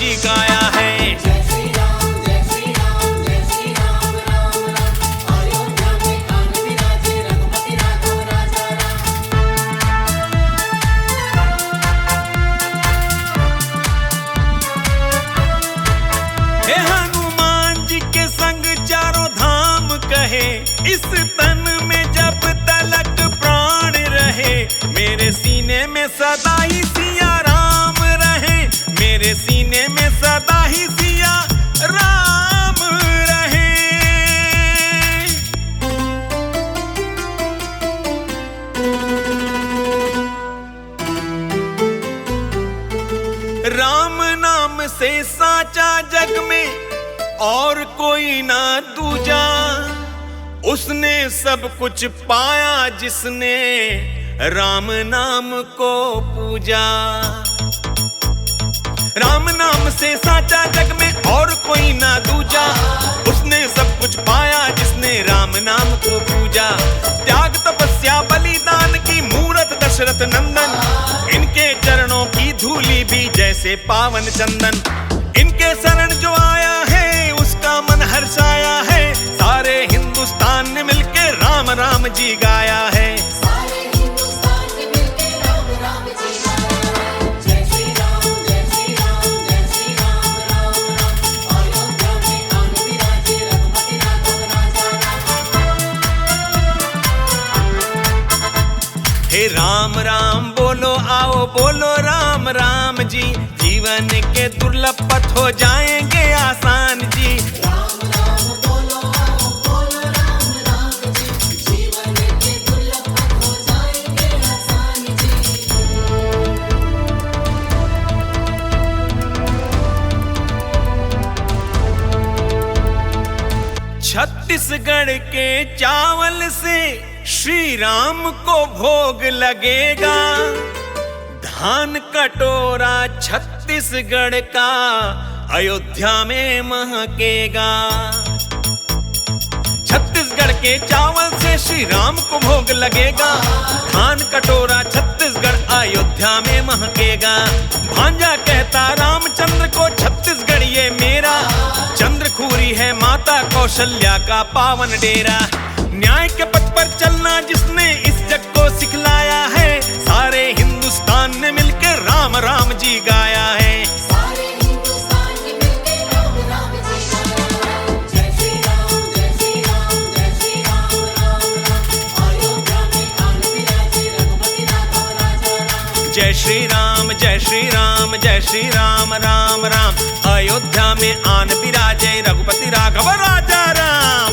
जी गाया है। हे हनुमान जी के संग चारों धाम कहे, इस तन में जब तलक प्राण रहे, मेरे सीने में सदा ही सिया राम रहे, मेरे सीने में सदा ही सिया राम रहे। राम नाम से साचा जग में और कोई ना दूजा, उसने सब कुछ पाया जिसने राम नाम को पूजा। राम नाम से साचा जग में और कोई ना दूजा, उसने सब कुछ पाया जिसने राम नाम को पूजा। त्याग तपस्या बलिदान की मूरत दशरथ नंदन, इनके चरणों की धूली भी जैसे पावन चंदन। इनके शरण जो आया है उसका मन हर्षाया है, सारे हिंदुस्तान ने मिलके राम राम जी गाया है। सारे हिंदुस्तान ने मिलके राम राम जी गाया है। जय श्री राम जय श्री राम जय श्री राम राम राम, अयोध्या में आन विराजे रघुपति राघव राजा राम। हे राम राम बोलो आओ बोलो राम राम जी, जीवन के दुर्लभ पथ हो जाएंगे आसान जी। राम राम बोलो आओ बोलो राम राम जी, जीवन के दुर्लभ पथ हो जाएंगे आसान जी। छत्तीसगढ़ के चावल से श्री राम को भोग लगेगा, धान कटोरा छत्तीसगढ़ का अयोध्या में महकेगा। छत्तीसगढ़ के चावल से श्री राम को भोग लगेगा, धान कटोरा छत्तीसगढ़ अयोध्या में महकेगा। भांजा कहता रामचंद्र को छत्तीसगढ़ ये मेरा, चंद्रखूरी है माता कौशल्या का पावन डेरा। न्याय के पथ पर चलना जिसने इस जग को सिखलाया है, सारे हिंदुस्तान ने मिलकर राम राम जी गाया है। सारे हिंदुस्तान ने मिलके राम राम जी गाया है। जय श्री राम जय श्री राम जय श्री राम राम राम, अयोध्या में आन विराजे रघुपति राघव राजा राम। जय श्री राम जय श्री राम जय श्री राम राम राम, अयोध्या में आन विराजे रघुपति राघव राजा राम।